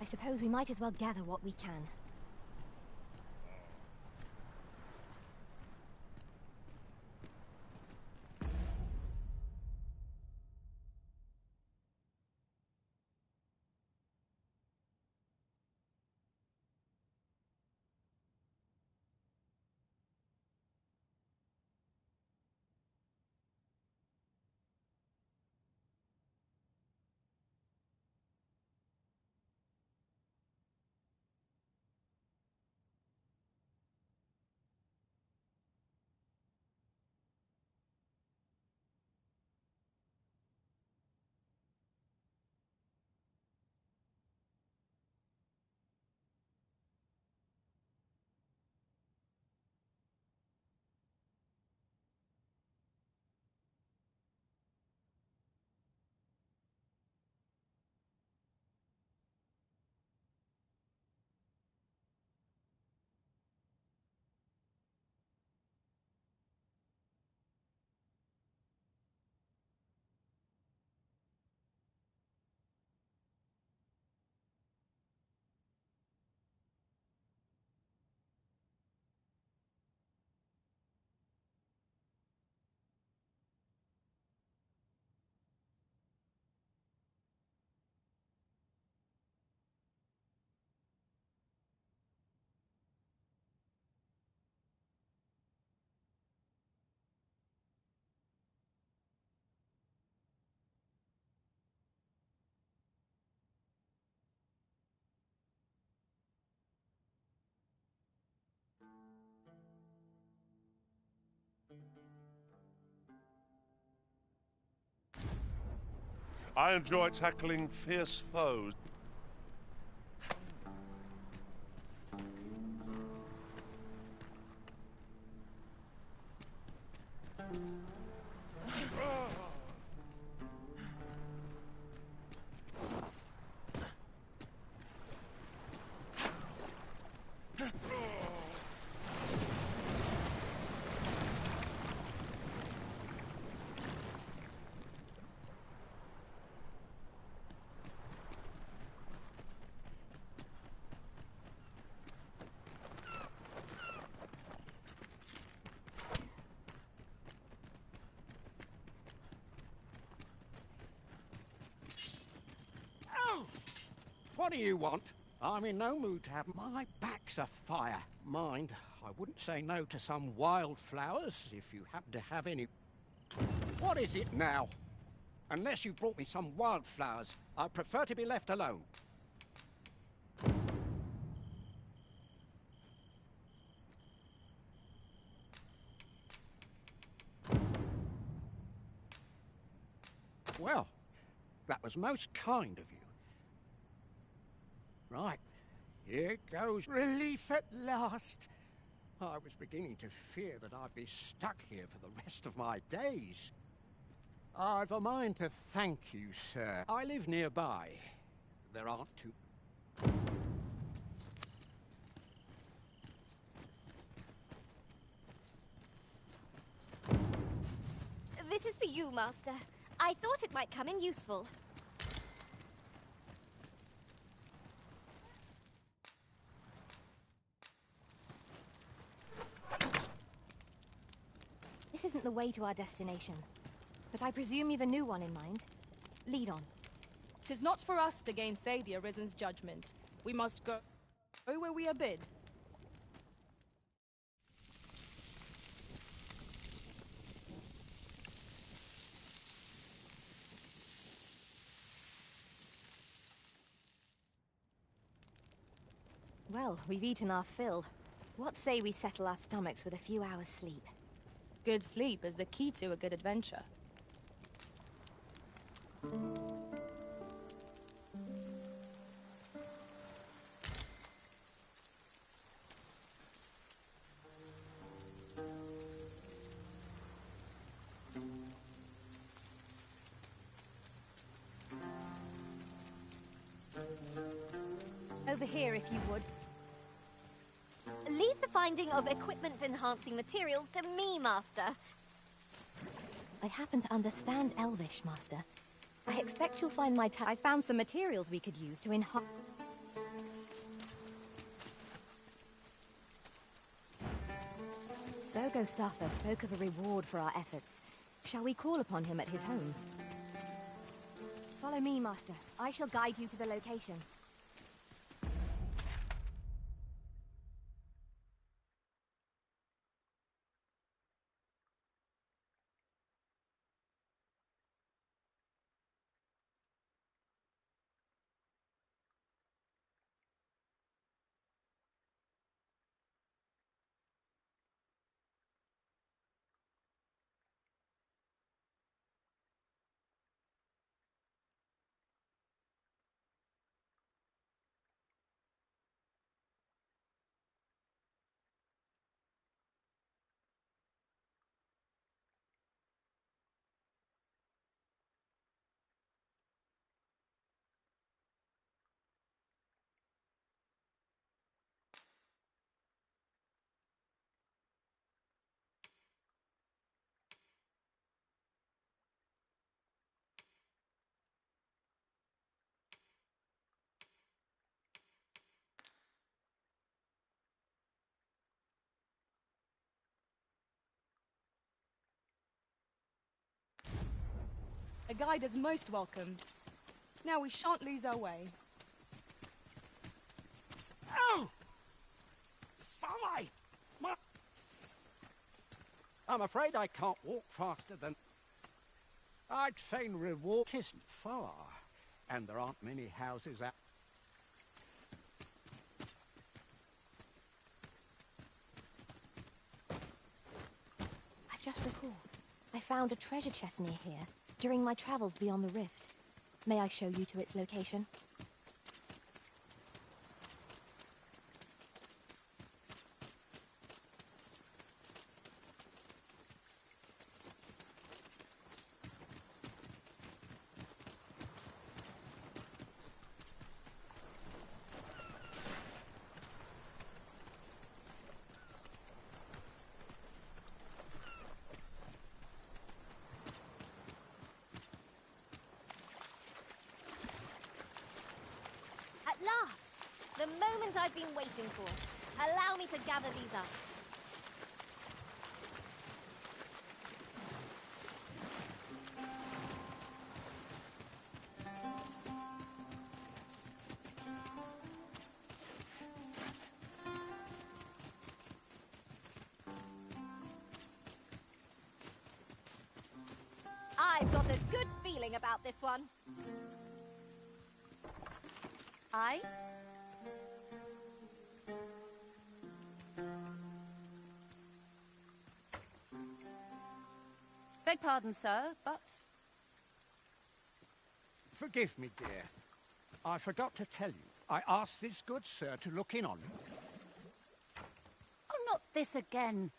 suppose we might as well gather what we can. I enjoy tackling fierce foes. What do you want? I'm in no mood to have my back's afire. Mind, I wouldn't say no to some wildflowers if you happen to have any. What is it now? Unless you brought me some wildflowers, I'd prefer to be left alone. Well, that was most kind of you. Right, here goes relief at last. I was beginning to fear that I'd be stuck here for the rest of my days. I've a mind to thank you, sir. I live nearby. There aren't too... This is for you, Master. I thought it might come in useful. This isn't the way to our destination, but I presume you've a new one in mind. Lead on. 'Tis not for us to gainsay the Arisen's judgment. We must go where we are bid. Well, we've eaten our fill. What say we settle our stomachs with a few hours' sleep? Good sleep is the key to a good adventure. Over here, if you would. Leave the finding of equipment-enhancing materials to me, Master. I happen to understand Elvish, Master. I expect you'll find I found some materials we could use to enhance... Sergo Staffer spoke of a reward for our efforts. Shall we call upon him at his home? Follow me, Master. I shall guide you to the location. A guide is most welcome. Now we shan't lose our way. Oh! Fie! I'm afraid I can't walk faster than... I'd fain reward... 'Tisn't far, and there aren't many houses out... I've just recalled. I found a treasure chest near here during my travels beyond the rift. May I show you to its location? At last! The moment I've been waiting for. Allow me to gather these up. I've got a good feeling about this one. I? Beg pardon, sir, but... Forgive me, dear. I forgot to tell you. I asked this good sir to look in on me. Oh, not this again.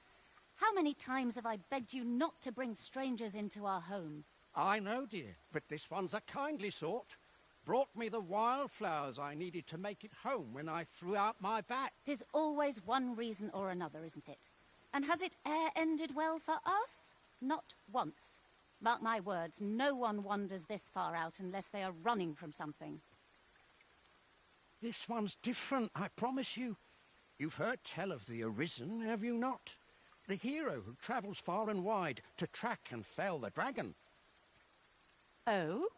How many times have I begged you not to bring strangers into our home? I know, dear, but this one's a kindly sort. Brought me the wildflowers I needed to make it home when I threw out my bat. 'Tis always one reason or another, isn't it? And has it e'er ended well for us? Not once. Mark my words, no one wanders this far out unless they are running from something. This one's different, I promise you. You've heard tell of the Arisen, have you not? The hero who travels far and wide to track and fell the dragon. Oh?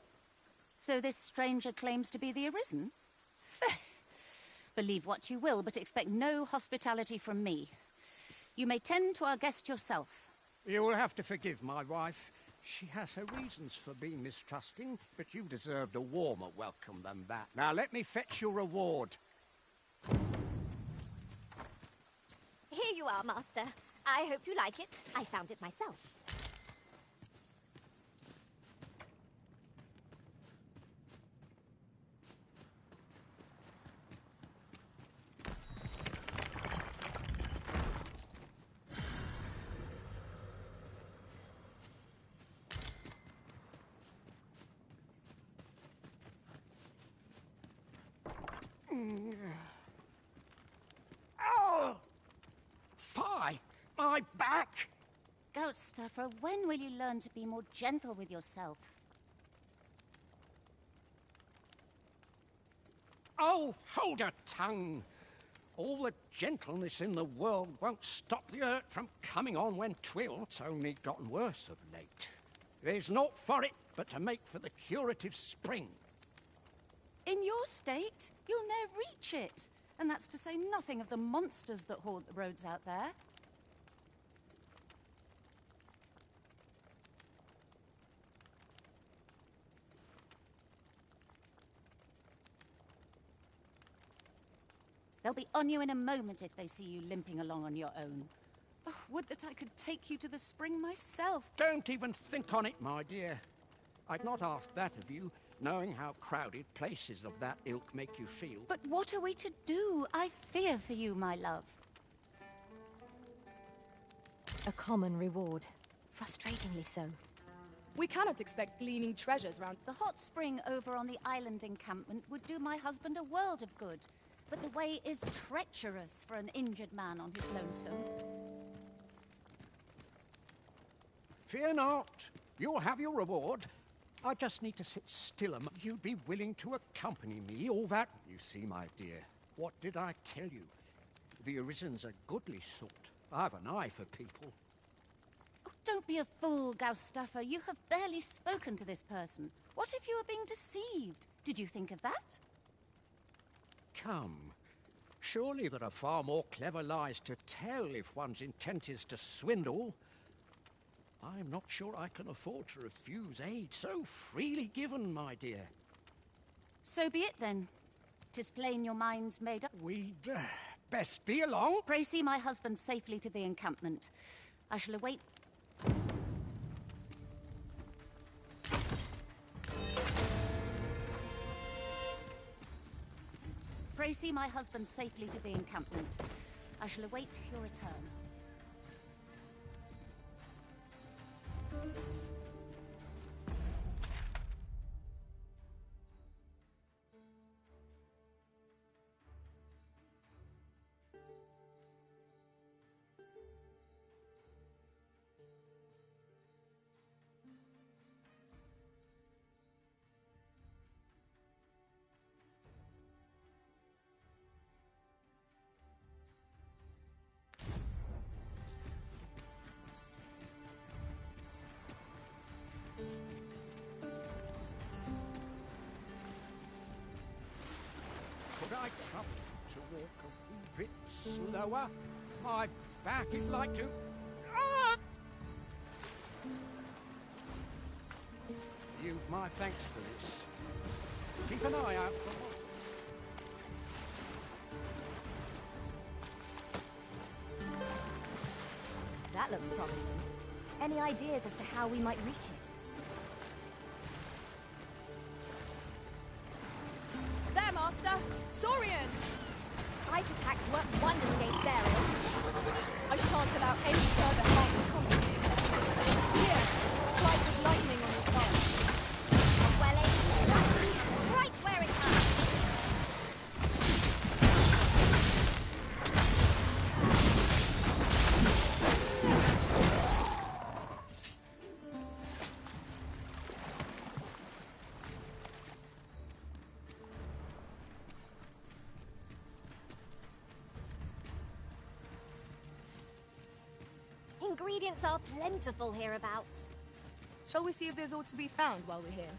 So this stranger claims to be the Arisen? Believe what you will, but expect no hospitality from me. You may tend to our guest yourself. You will have to forgive my wife. She has her reasons for being mistrusting, but you deserved a warmer welcome than that. Now let me fetch your reward. Here you are, Master. I hope you like it. I found it myself. Oh! Fie! My back! Goat Stuffer, when will you learn to be more gentle with yourself? Oh, hold your tongue! All the gentleness in the world won't stop the hurt from coming on when 'twill. It's only gotten worse of late. There's naught for it but to make for the curative spring. In your state, you'll ne'er reach it. And that's to say nothing of the monsters that haunt the roads out there. They'll be on you in a moment if they see you limping along on your own. Oh, would that I could take you to the spring myself. Don't even think on it, my dear. I'd not ask that of you, knowing how crowded places of that ilk make you feel. But what are we to do? I fear for you, my love. A common reward. Frustratingly so. We cannot expect gleaming treasures round. The hot spring over on the island encampment would do my husband a world of good. But the way is treacherous for an injured man on his lonesome. Fear not. You'll have your reward. I just need to sit still a moment. You'd be willing to accompany me, all that. You see, my dear, what did I tell you? The Arisen's a goodly sort. I've an eye for people. Oh, don't be a fool, Gaustaffer. You have barely spoken to this person. What if you were being deceived? Did you think of that? Come. Surely there are far more clever lies to tell if one's intent is to swindle. I'm not sure I can afford to refuse aid so freely given, my dear. So be it then. 'Tis plain your mind's made up. We'd best be along. Pray see my husband safely to the encampment. I shall await... Pray see my husband safely to the encampment. I shall await your return. Could I trouble you to walk a wee bit slower? My back is like to... Ah! You've my thanks for this. Keep an eye out for what... That looks promising. Any ideas as to how we might reach it? There, Master! Saurians! Ice attacks work wonders against their ilk. I shan't allow any further harm to come to you. Here, strike with lightning on your side. Well aimed, right where it hurts. Ingredients are plentiful hereabouts. Shall we see if there's aught to be found while we're here?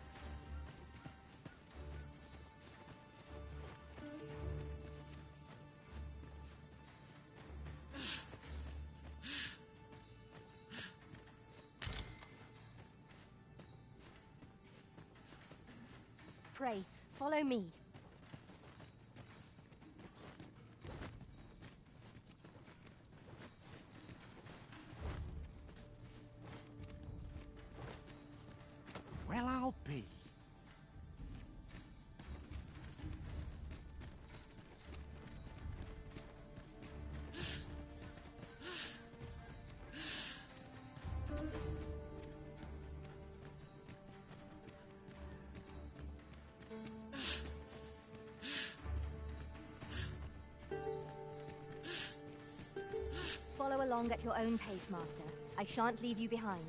Pray, follow me. Well, I'll be. Follow along at your own pace, Master. I shan't leave you behind.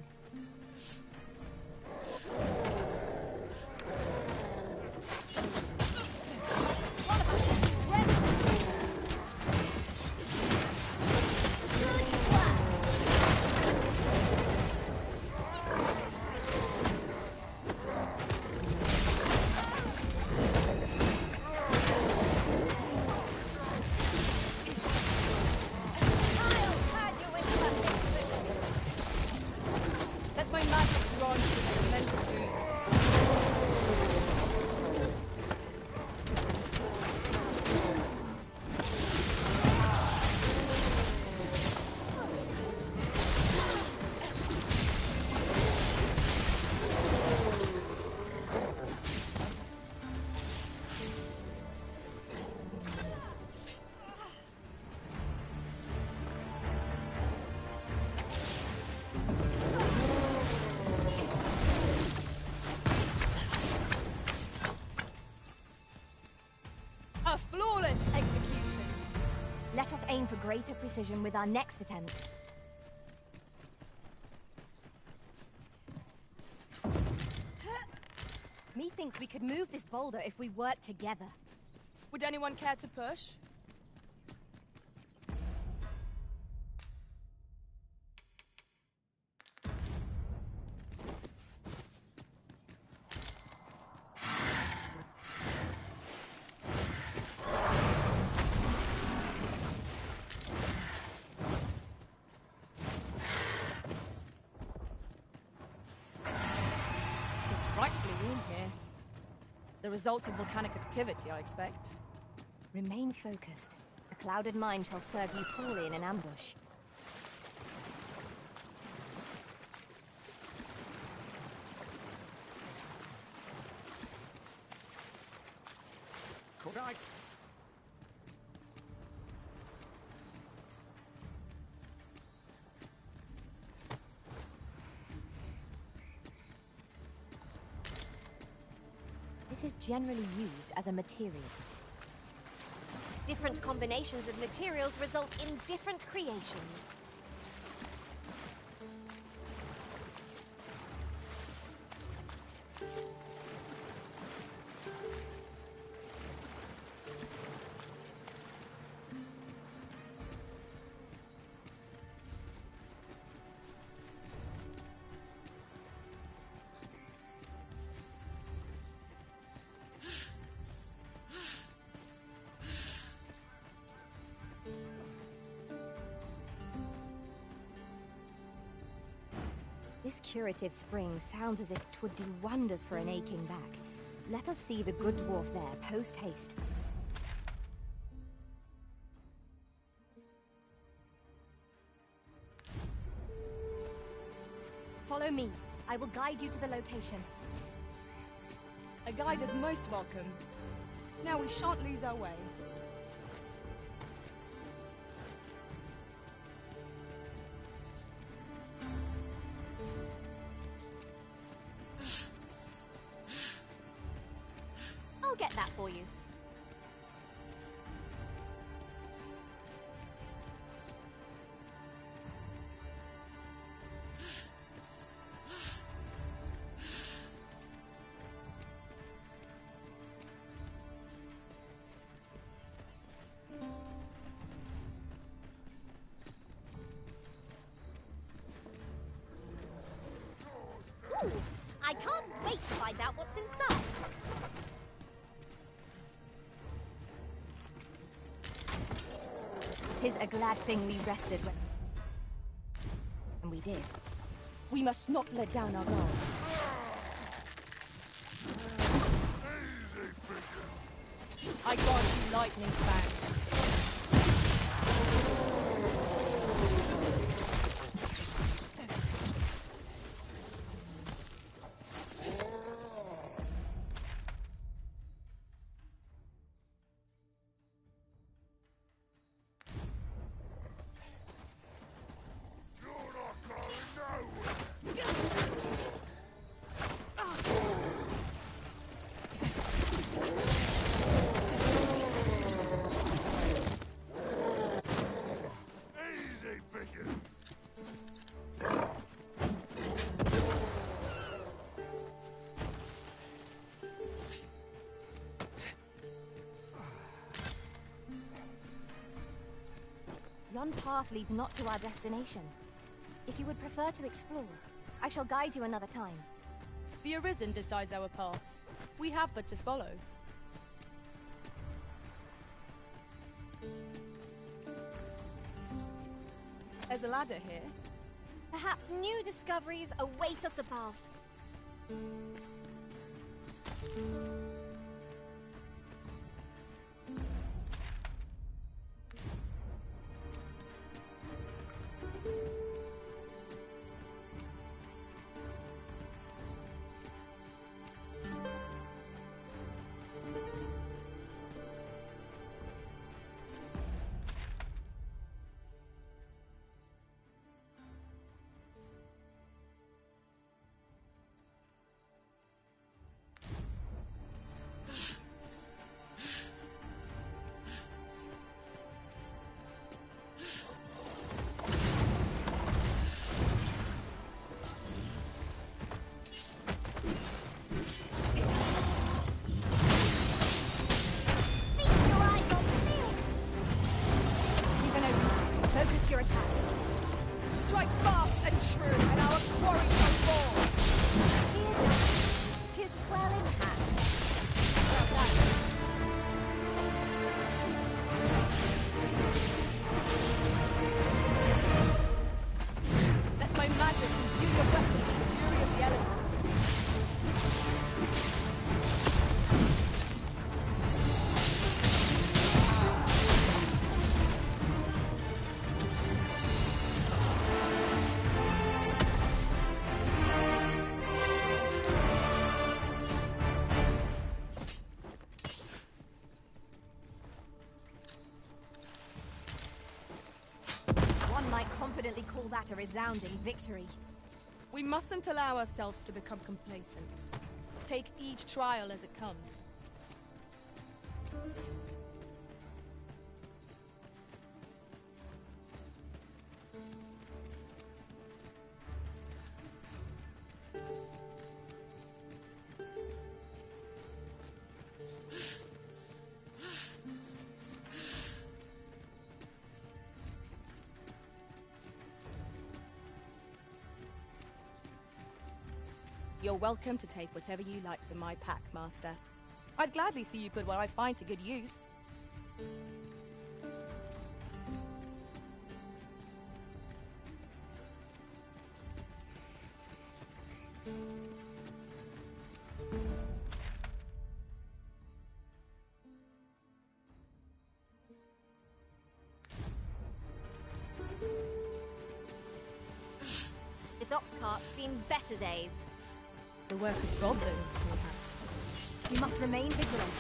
Let us aim for greater precision with our next attempt. Methinks we could move this boulder if we work together. Would anyone care to push? Frightfully warm here. The result of volcanic activity, I expect. Remain focused. A clouded mind shall serve you poorly in an ambush. Could I... It is generally used as a material. Different combinations of materials result in different creations. This curative spring sounds as if 'twould do wonders for an aching back. Let us see the good dwarf there, post-haste. Follow me. I will guide you to the location. A guide is most welcome. Now we shan't lose our way. I'll get that for you. Ooh, I can't wait to find out what's inside. Tis a glad thing we rested when... And we did. We must not let down our guard. I grant you lightning spans. Yon path leads not to our destination. If you would prefer to explore, I shall guide you another time. The Arisen decides our path. We have but to follow. There's a ladder here. Perhaps new discoveries await us above. Focus your attacks. Strike fast and true, and our quarry shall fall. Fear not. 'Tis well in hand. Well done. Let my magic imbue your weapon with the fury of the elements. One might confidently call that a resounding victory. We mustn't allow ourselves to become complacent. Take each trial as it comes. You're welcome to take whatever you like from my pack, Master. I'd gladly see you put what I find to good use. This ox cart's seen better days. The work of goblins, perhaps. We must remain vigilant.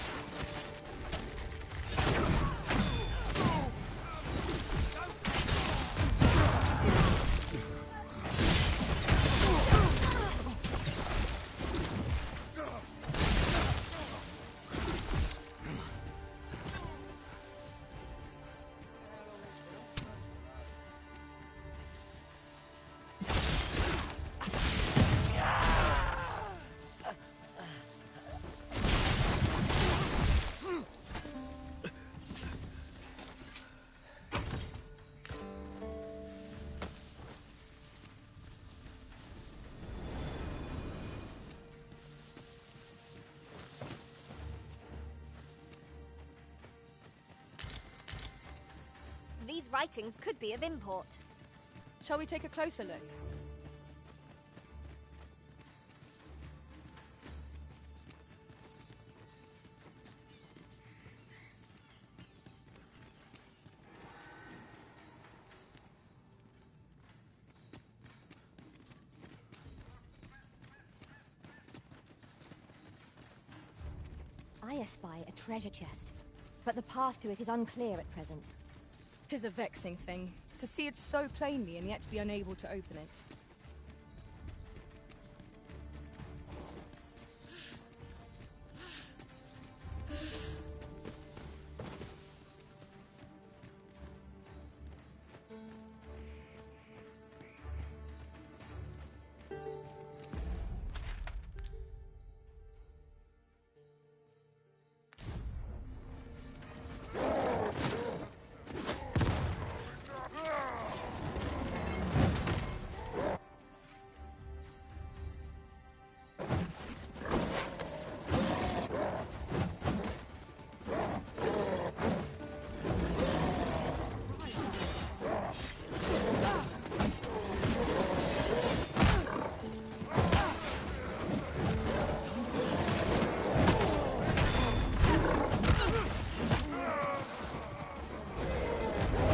These writings could be of import. Shall we take a closer look? I espy a treasure chest, but the path to it is unclear at present. 'Tis a vexing thing, to see it so plainly and yet be unable to open it.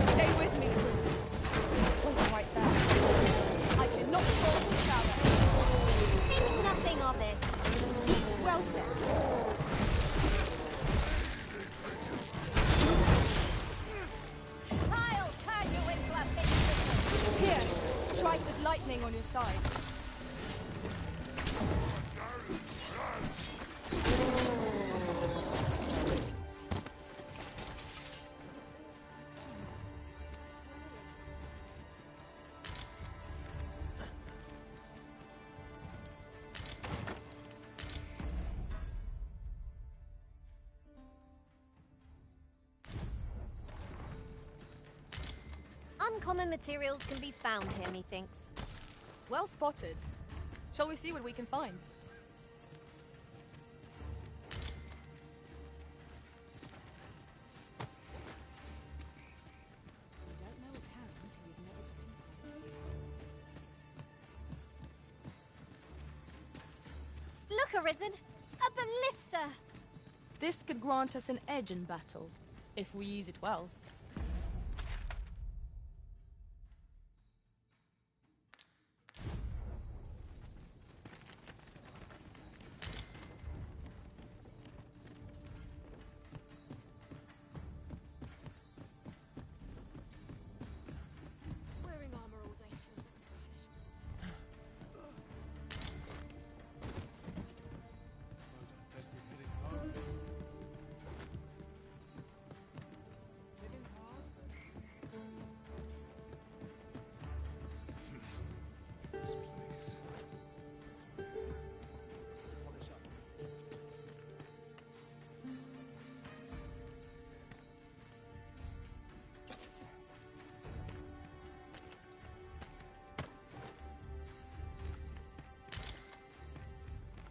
Stay with me, prisoner. Wait right there. I cannot fall to shower. Think nothing of it. Well said. I'll turn you into a bitch. Here, strike with lightning on your side. uncommon materials can be found here, methinks. Well spotted. Shall we see what we can find? You don't know a town until you've met its people. Look, Arisen! A ballista! This could grant us an edge in battle, if we use it well. Wearing armor all day feels like a punishment.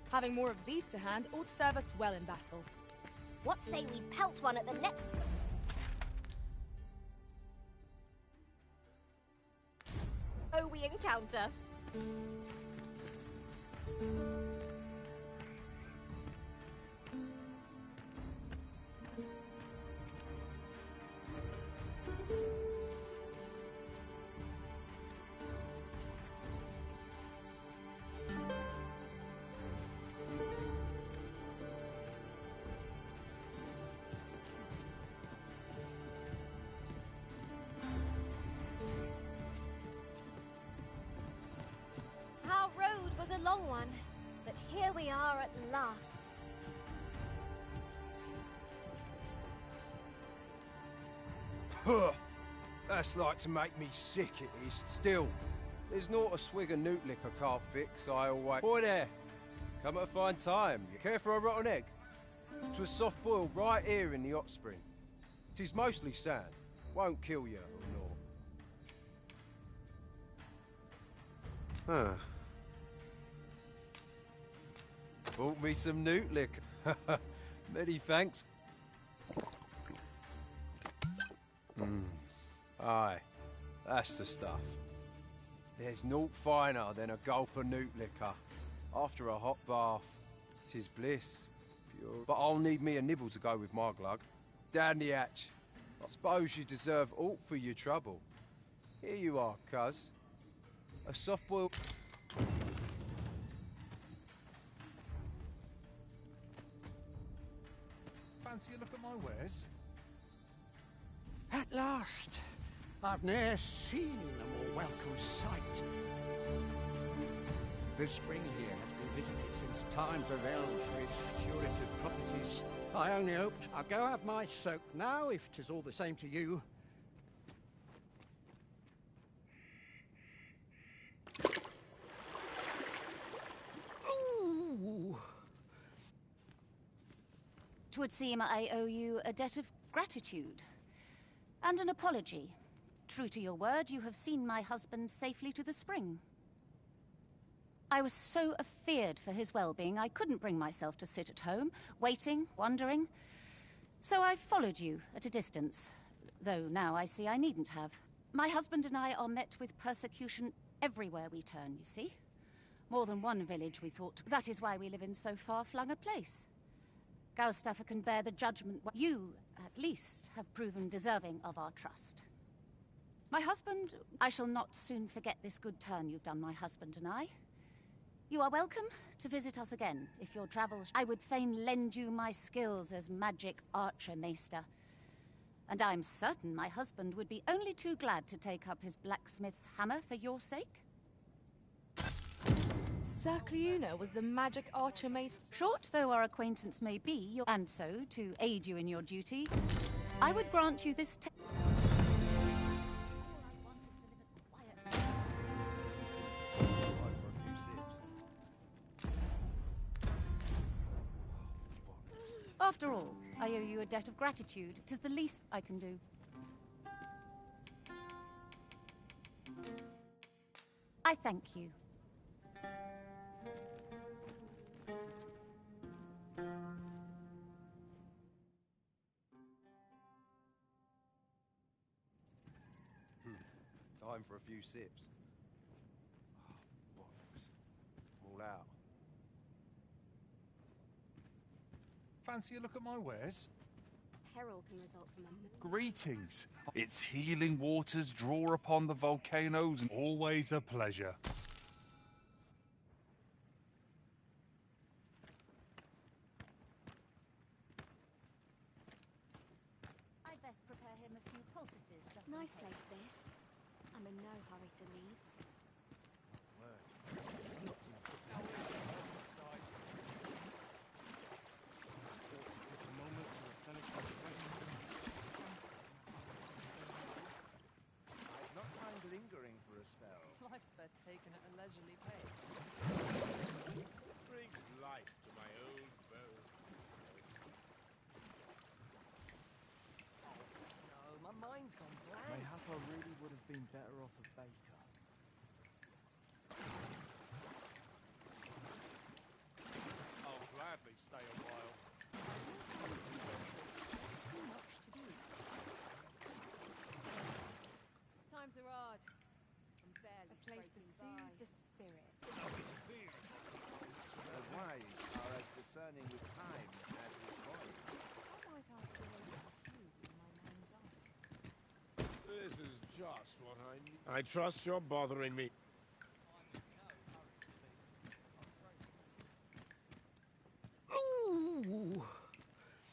Having more of these to hand ought serve us well in battle. What say we pelt one at the next... Oh, we encounter. Our road was a long one, but here we are at last. Puh! That's like to make me sick, it is. Still, there's not a swig of newt lick I can't fix, I always... Boy there! Come at a fine time. You care for a rotten egg? 'Twas soft boiled right here in the hot spring. 'Tis mostly sand. Won't kill you or naught. Huh. Bought me some newt lick. Many thanks. Aye, that's the stuff. There's naught finer than a gulp of newt liquor. After a hot bath, 'tis bliss. Pure. But I'll need me a nibble to go with my glug. Down the hatch. I suppose you deserve aught for your trouble. Here you are, cuz. A soft-boiled... Fancy a look at my wares? At last! I've ne'er seen a more welcome sight. The spring here has been visited since times of elves for its curative properties. I only hoped I'd go have my soak now, if 'tis all the same to you. Ooh! 'Twould seem I owe you a debt of gratitude. And an apology. True to your word, you have seen my husband safely to the spring. I was so afeard for his well-being, I couldn't bring myself to sit at home, waiting, wondering. So I followed you at a distance, though now I see I needn't have. My husband and I are met with persecution everywhere we turn, you see. More than one village, we thought. That is why we live in so far-flung a place. Gaustaffer can bear the judgment. You, at least, have proven deserving of our trust. My husband, I shall not soon forget this good turn you've done, my husband and I. You are welcome to visit us again, if your travels... I would fain lend you my skills as magic archer maester. And I'm certain my husband would be only too glad to take up his blacksmith's hammer for your sake. Sir Cleuna was the magic archer maester. Short though our acquaintance may be, and so, to aid you in your duty, I would grant you this After all, I owe you a debt of gratitude. 'Tis the least I can do. I thank you. Time for a few sips. Oh, bollocks. I'm all out. Fancy a look at my wares? Peril can result from a... Greetings. Its healing waters draw upon the volcanoes. Always a pleasure. I'd best prepare him a few poultices just Nice in case. place, this. I'm in no hurry to leave. I'd not mind lingering for a spell. Life's best taken at a leisurely pace. Bring life to my old bones. No, my mind's gone blank. Mayhap I really would have been better off a baker. I'll gladly stay a while. Too much to do. Times are hard. I'm barely A place to scraping soothe the spirit. The wise are as discerning with time as with coin. How might I create a hue in my mind's eye? This is just what I need. I trust you're bothering me. Ooh!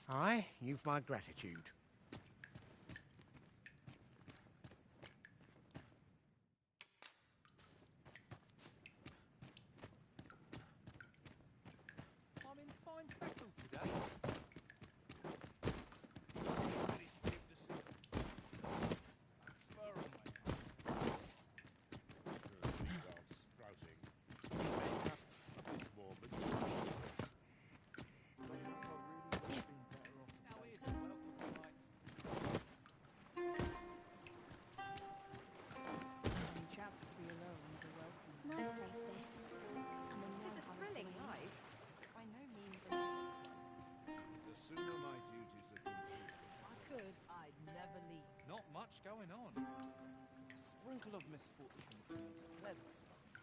Aye, you've my gratitude. I'm in fine fettle today. Ready to give the soup. Fur on my coat. Sprouting. Mayhap a bit more mature. Mayhap I really would have been better off. Now here's a welcome sight. Any chance to be alone is a welcome. Nice place, this. I'm in no It is a hurry to thrilling leave. life, but by no means an easy one. The sooner my duties are complete. If I could, I'd never leave. Not much going on. A sprinkle of misfortune can make a pleasant space.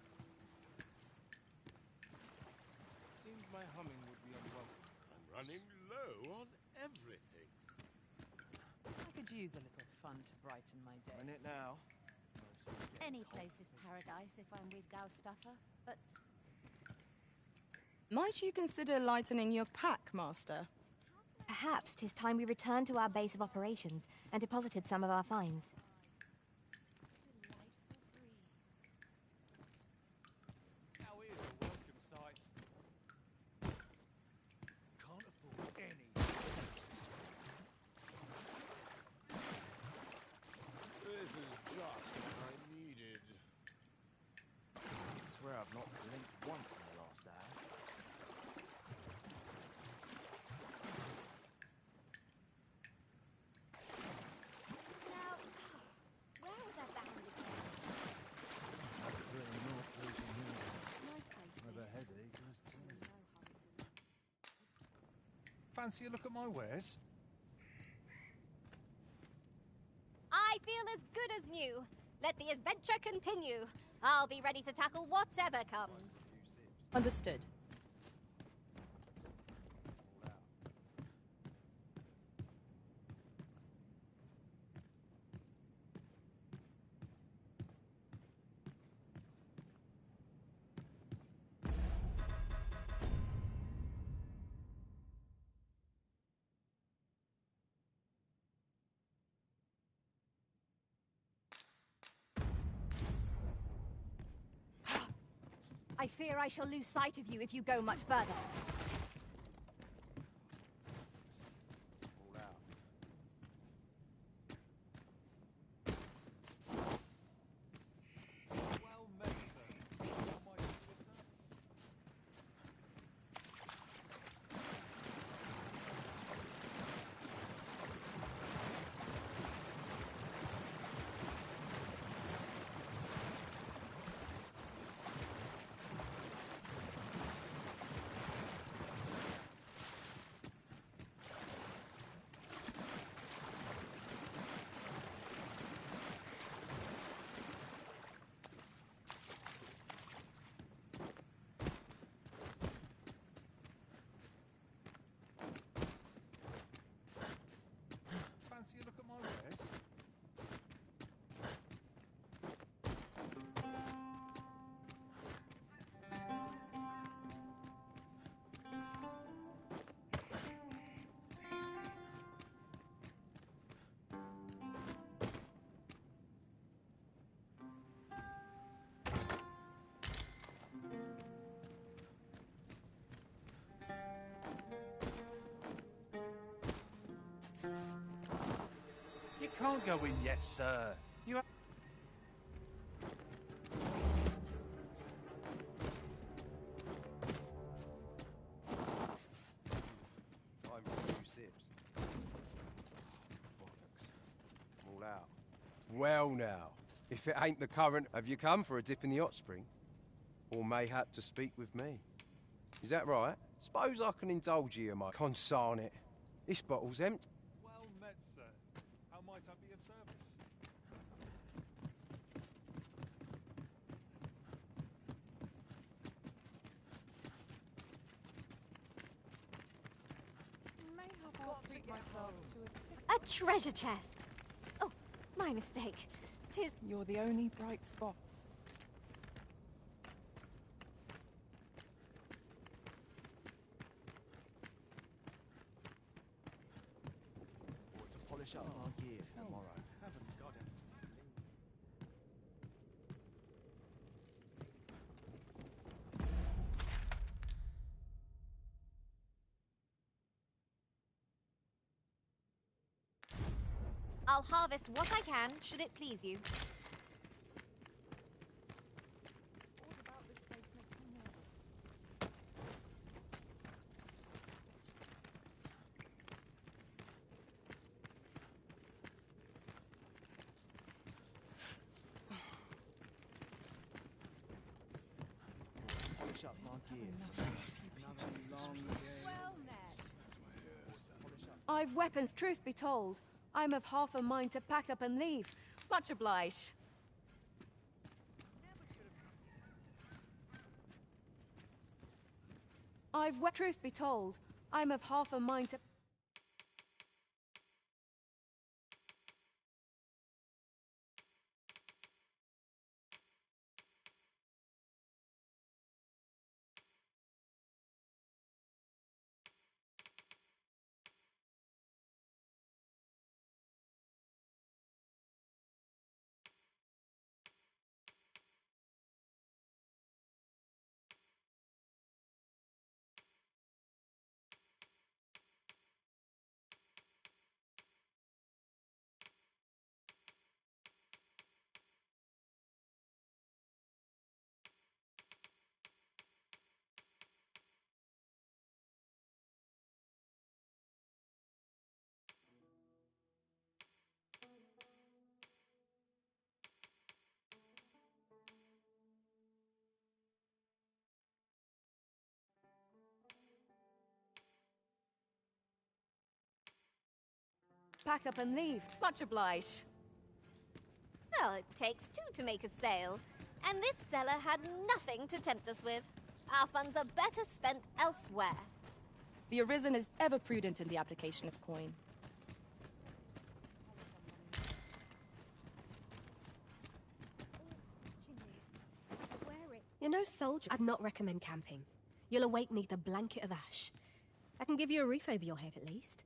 Seems my humming would be unwelcome. I'm running low on everything. I could use a little fun to brighten my day. In it now. Any place is paradise if I'm with Gowstuffer, but Might you consider lightening your pack, Master? Perhaps 'tis time we returned to our base of operations and deposited some of our finds. Now here's a welcome sight. Can't afford any. This is just what I needed. I swear I've not blinked once in the last hour. Now, where was I bound again? Pretty north losing here. Nice place, With a this. headache, as I'm in no hurry to leave. Fancy a look at my wares? I feel as good as new. Let the adventure continue. I'll be ready to tackle whatever comes. Understood. I fear I shall lose sight of you if you go much further. All out. Well met, sir. On my good terms. can't go in yet, sir. You have... Time for a few sips. Bollocks. I'm all out. Well now, if it ain't the current, have you come for a dip in the hot spring? Or mayhap to speak with me? Is that right? Suppose I can indulge you, my consarn it. This bottle's empty. Well met, sir. How might I be of service? Mayhap I'll treat myself to a A treasure chest. Oh, my mistake. 'Tis... You're the only bright spot. Or to polish up our gear for tomorrow. Haven't got it. I'll harvest what I can, should it please you. All about this place makes me nervous. Polish up our gear. Another long day. Well met. I've weapons, truth be told. I'm of half a mind to pack up and leave. Much obliged. Truth be told, I'm of half a mind to... Pack up and leave. Much obliged. Well, it takes two to make a sale. And this seller had nothing to tempt us with. Our funds are better spent elsewhere. The Arisen is ever prudent in the application of coin. You're no soldier. I'd not recommend camping. You'll awake neath a blanket of ash. I can give you a roof over your head at least.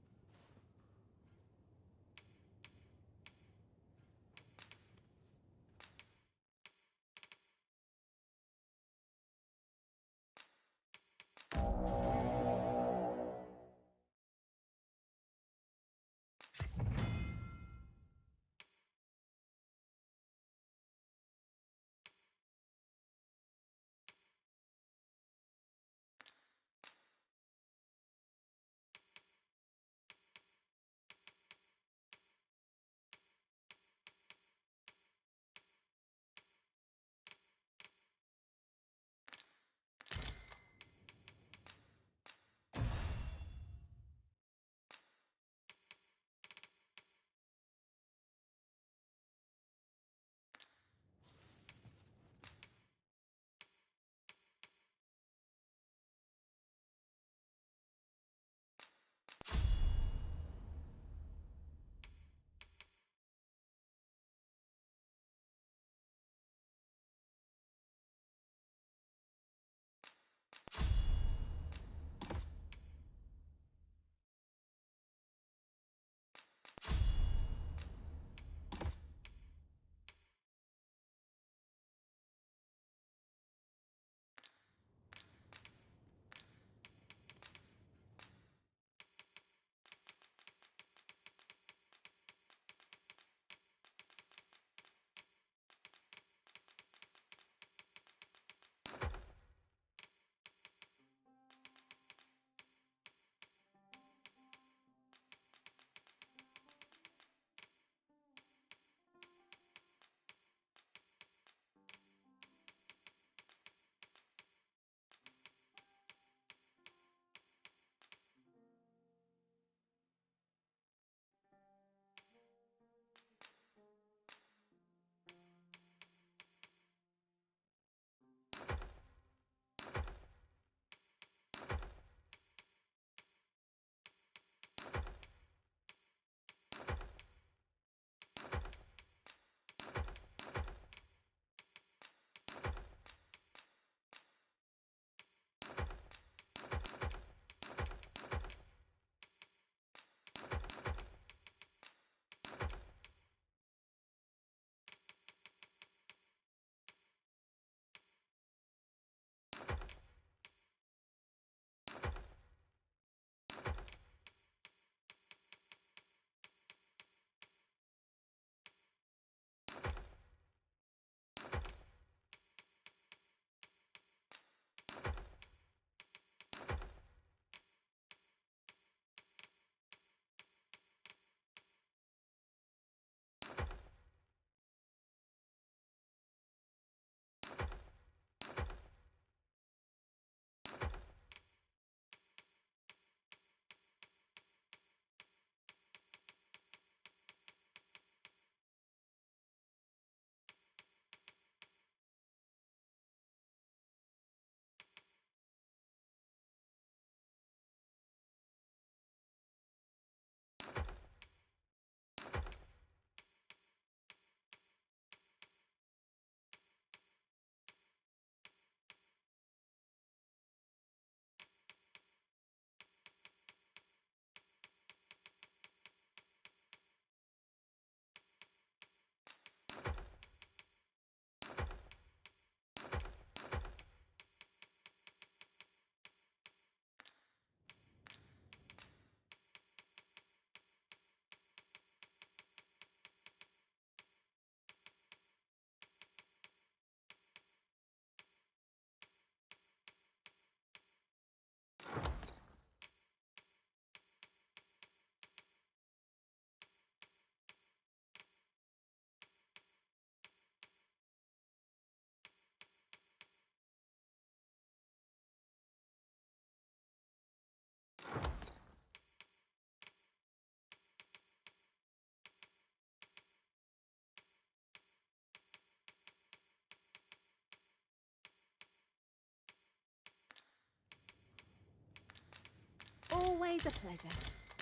Always a pleasure.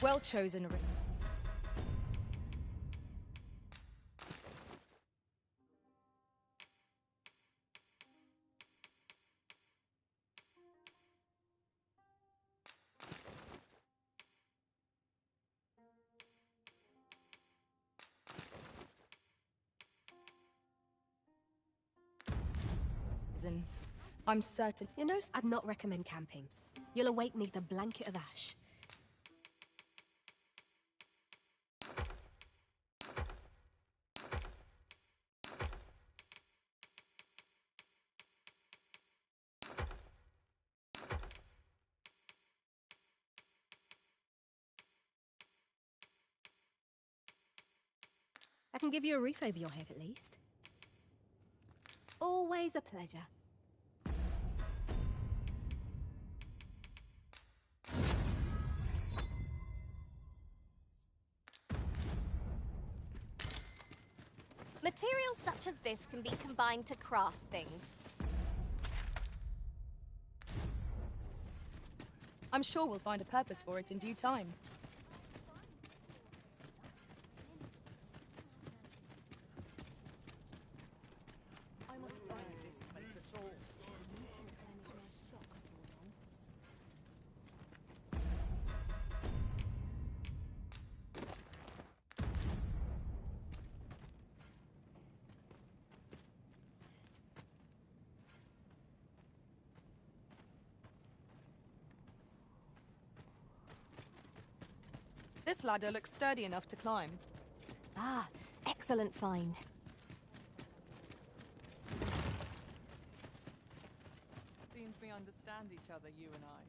Well chosen, Rick. I'm certain. You know, I'd not recommend camping. You'll awake neath a blanket of ash. I can give you a roof over your head at least. Always a pleasure. Materials such as this can be combined to craft things. I'm sure we'll find a purpose for it in due time. I must buy this place at all. This ladder looks sturdy enough to climb. Ah, excellent find. Seems we understand each other, you and I.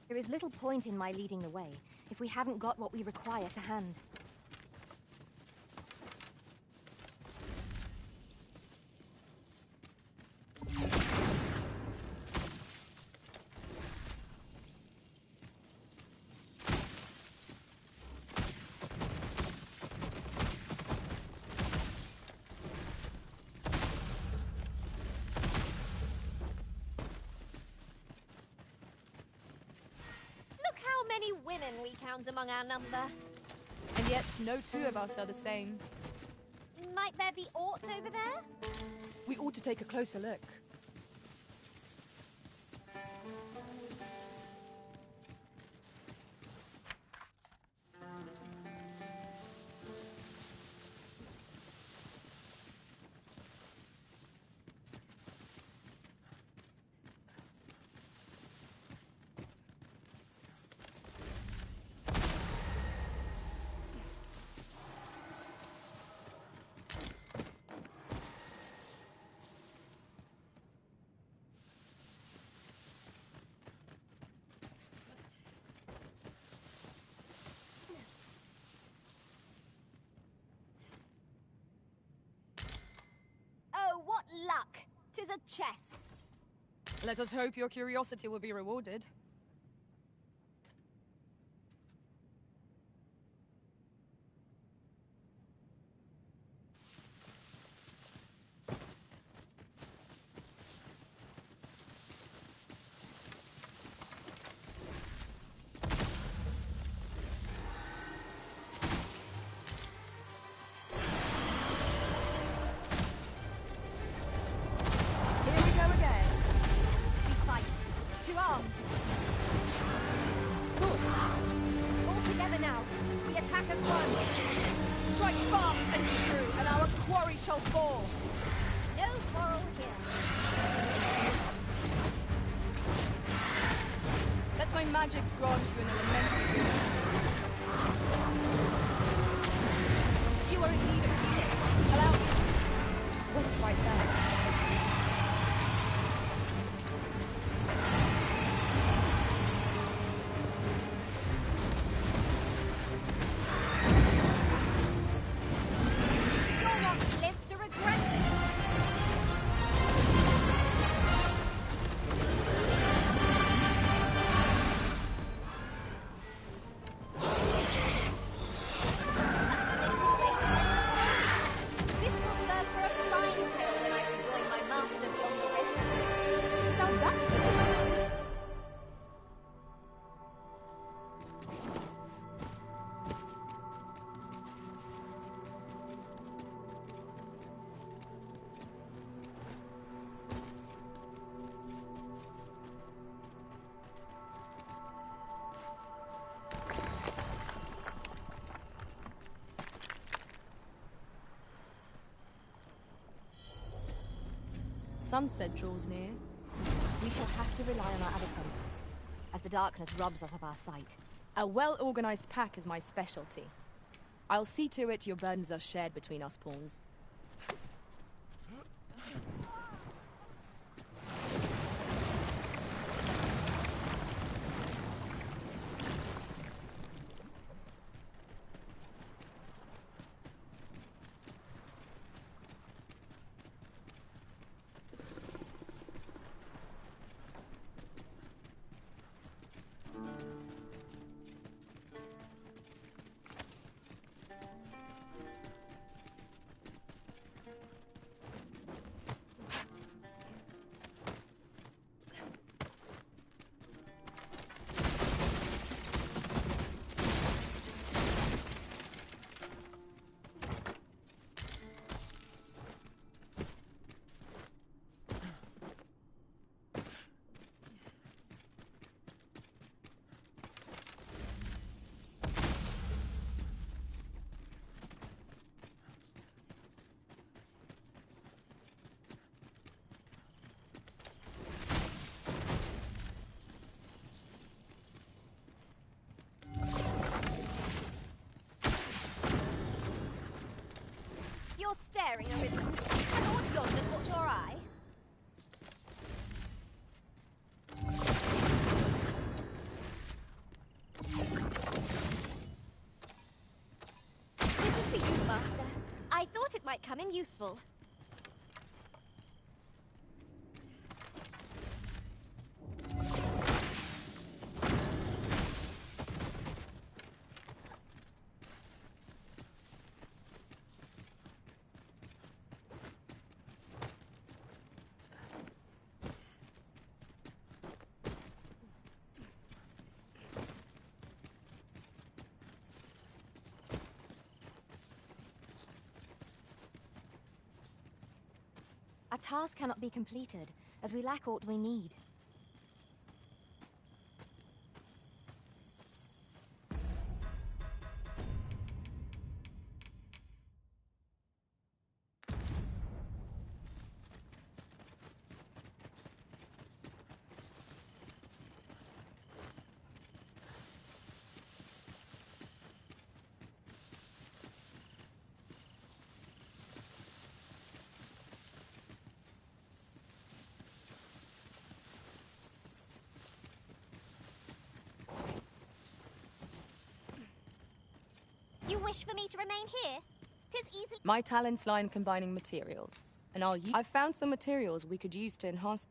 There is little point in my leading the way if we haven't got what we require to hand. Many women we count among our number. And yet, no two of us are the same. Might there be aught over there? We ought to take a closer look. What luck! 'Tis a chest. Let us hope your curiosity will be rewarded. Shall fall. No quarrel here. Let my magics grant you an elementary boon. You are in need of healing. Allow me. What's right there? sunset draws near. We shall have to rely on our other senses, as the darkness robs us of our sight. A well-organized pack is my specialty. I'll see to it your burdens are shared between us pawns. You're staring, Arisen. Has aught yonder caught your eye? This is for you, Master. I thought it might come in useful. Our task cannot be completed, as we lack aught we need. You wish for me to remain here? 'Tis easy. My talents lie in combining materials, and I've found some materials we could use to enhance.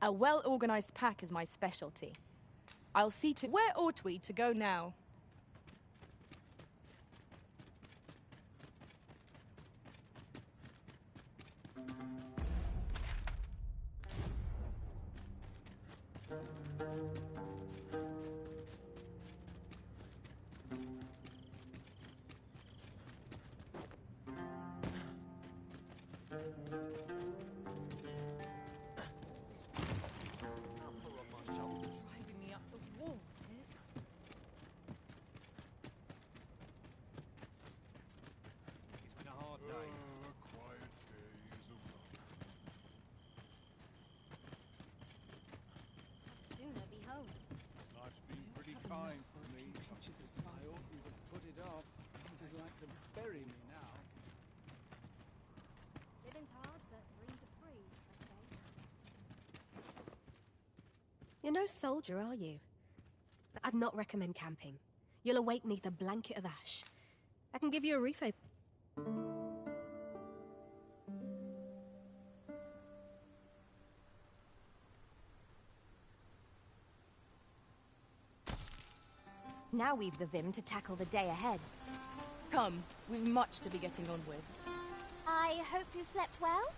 A well-organized pack is my specialty. I'll see to. Where ought we to go now? Driving me up the wall, Tis. It's been a hard day. Quiet days of life. I'd sooner be home. Life's been pretty kind for me. I oughtn't have put it off. It is like to bury me now. Living's hard, but dreams are free, I say. You're no soldier, are you? I'd not recommend camping. You'll awake neath a blanket of ash. I can give you a roof over. Now we've the vim to tackle the day ahead. Come, we've much to be getting on with. I hope you slept well?